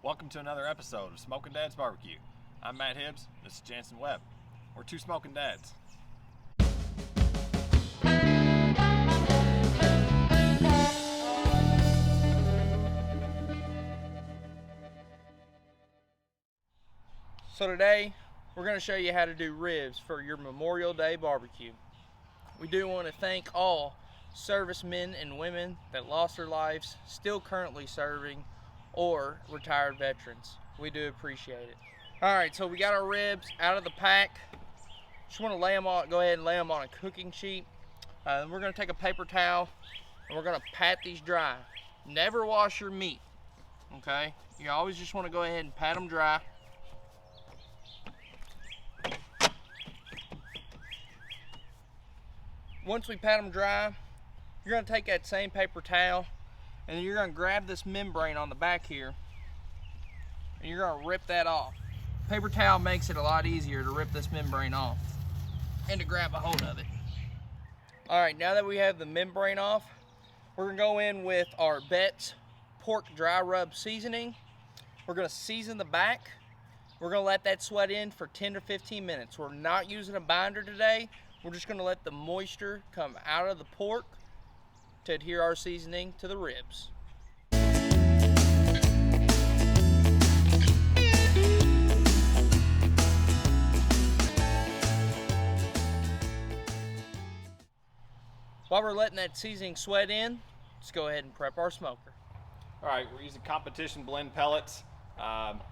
Welcome to another episode of Smoking Dad's Barbecue. I'm Matt Hibbs, this is Jansen Webb. We're two smoking dads. So today, we're going to show you how to do ribs for your Memorial Day barbecue. We do want to thank all servicemen and women that lost their lives, still currently serving, or retired veterans. We do appreciate it. Alright, so we got our ribs out of the pack. Just want to go ahead and lay them on a cooking sheet. Then we're going to take a paper towel and we're going to pat these dry. Never wash your meat, okay? You always just want to go ahead and pat them dry. Once we pat them dry, you're going to take that same paper towel and then you're going to grab this membrane on the back here and you're going to rip that off. Paper towel makes it a lot easier to rip this membrane off and to grab a hold of it. Alright, now that we have the membrane off, we're going to go in with our Betz pork dry rub seasoning. We're going to season the back. We're going to let that sweat in for 10 to 15 minutes. We're not using a binder today. We're just going to let the moisture come out of the pork to adhere our seasoning to the ribs. While we're letting that seasoning sweat in, let's go ahead and prep our smoker. Alright, we're using competition blend pellets.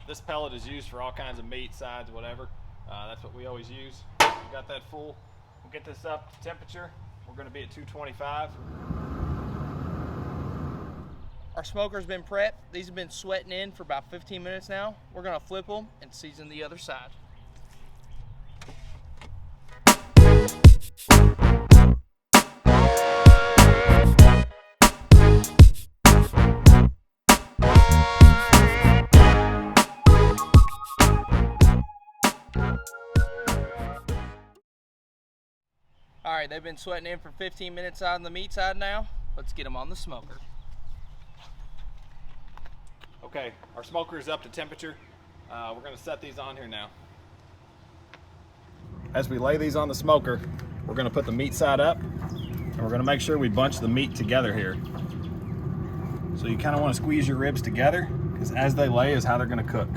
This pellet is used for all kinds of meat, sides, whatever. That's what we always use. We got that full. We'll get this up to temperature. We're going to be at 225. Our smoker's been prepped. These have been sweating in for about 15 minutes now. We're going to flip them and season the other side. Alright, they've been sweating in for 15 minutes on the meat side now. Let's get them on the smoker. Okay, our smoker is up to temperature. We're going to set these on here now. As we lay these on the smoker, we're going to put the meat side up and we're going to make sure we bunch the meat together here. So you kind of want to squeeze your ribs together because as they lay is how they're going to cook.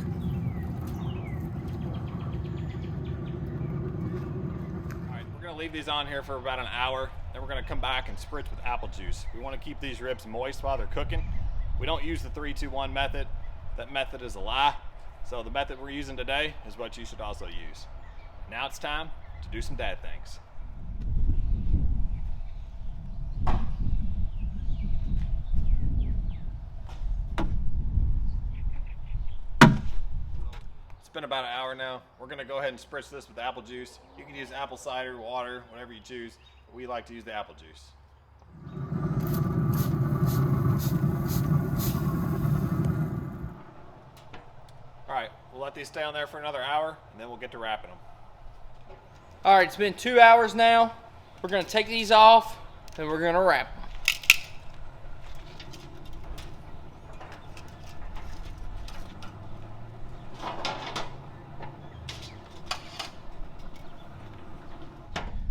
Leave these on here for about an hour, then we're going to come back and spritz with apple juice. We want to keep these ribs moist while they're cooking. We don't use the 3-2-1 method. That method is a lie. So the method we're using today is what you should also use. Now it's time to do some dad things. It's been about an hour now. We're going to go ahead and spritz this with apple juice. You can use apple cider, water, whatever you choose. We like to use the apple juice. Alright, we'll let these stay on there for another hour and then we'll get to wrapping them. Alright, it's been 2 hours now. We're going to take these off and we're going to wrap them.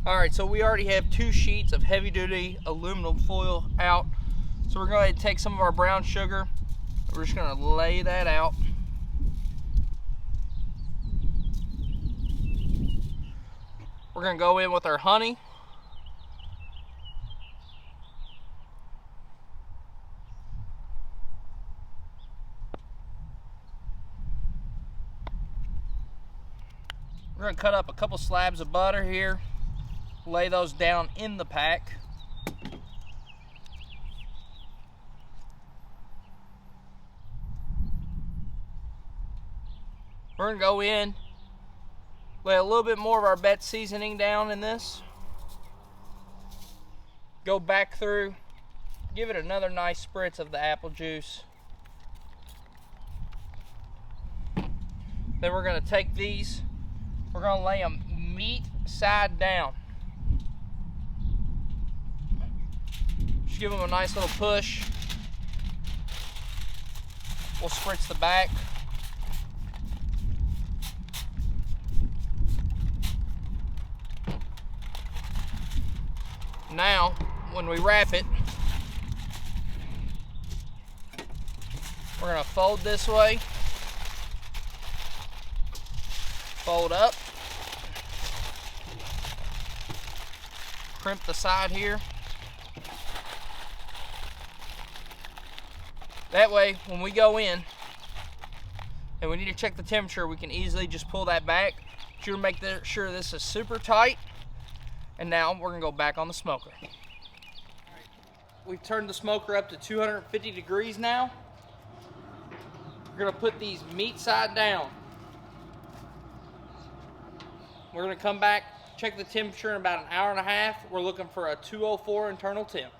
Alright, so we already have 2 sheets of heavy duty aluminum foil out. So we're going to take some of our brown sugar. We're just going to lay that out. We're going to go in with our honey. We're going to cut up a couple slabs of butter here. Lay those down in the pack. We're going to go in, lay a little bit more of our Betz seasoning down in this. Go back through, give it another nice spritz of the apple juice. Then we're going to take these, we're going to lay them meat side down. Just give them a nice little push. We'll spritz the back. Now, when we wrap it, we're gonna fold this way, fold up, crimp the side here. That way, when we go in and we need to check the temperature, we can easily just pull that back. Sure, make sure this is super tight. And now we're gonna go back on the smoker. We've turned the smoker up to 250 degrees now. We're gonna put these meat side down. We're gonna come back, check the temperature in about an hour and a half. We're looking for a 204 internal temp.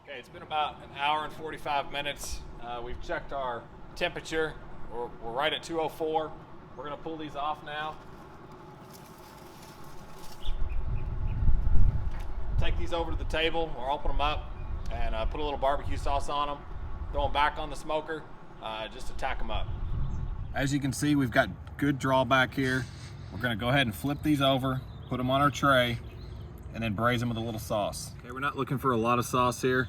Okay, it's been about an hour and 45 minutes. We've checked our temperature. We're right at 204. We're gonna pull these off now. Take these over to the table, or open them up and put a little barbecue sauce on them. Throw them back on the smoker, just to tack them up. As you can see, we've got good drawback here. We're gonna go ahead and flip these over, put them on our tray, and then braise them with a little sauce. Okay, we're not looking for a lot of sauce here.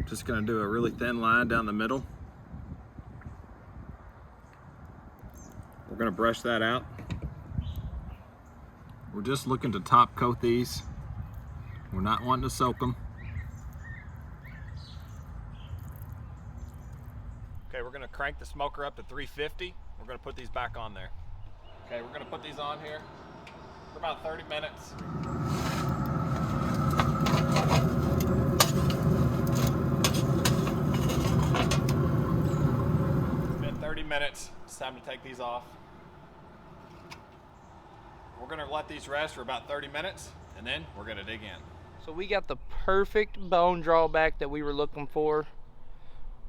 Just gonna do a really thin line down the middle. We're gonna brush that out. We're just looking to top coat these. We're not wanting to soak them. Okay, we're gonna crank the smoker up to 350. We're gonna put these back on there. Okay, we're gonna put these on here for about 30 minutes. It's been 30 minutes. It's time to take these off. We're gonna let these rest for about 30 minutes, and then we're gonna dig in. So we got the perfect bone drawback that we were looking for.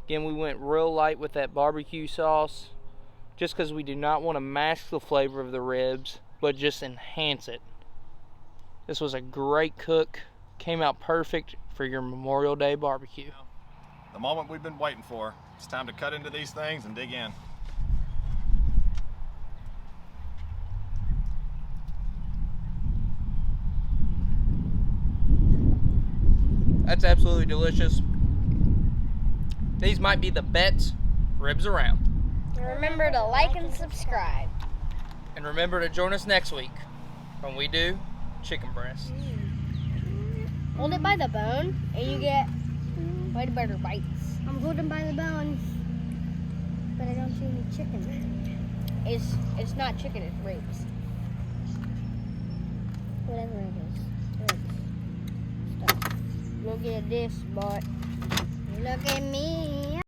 Again, we went real light with that barbecue sauce, just because we do not want to mask the flavor of the ribs, but just enhance it. This was a great cook. Came out perfect for your Memorial Day barbecue. The moment we've been waiting for. It's time to cut into these things and dig in. That's absolutely delicious. These might be the Betz ribs around. Remember to like and subscribe. And remember to join us next week when we do chicken breast. Hold it by the bone and you get way better bites. I'm holding by the bone, but I don't see any chicken. It's not chicken, it's ribs. Whatever it is. Ribs. Stuff. Look at this, but look at me.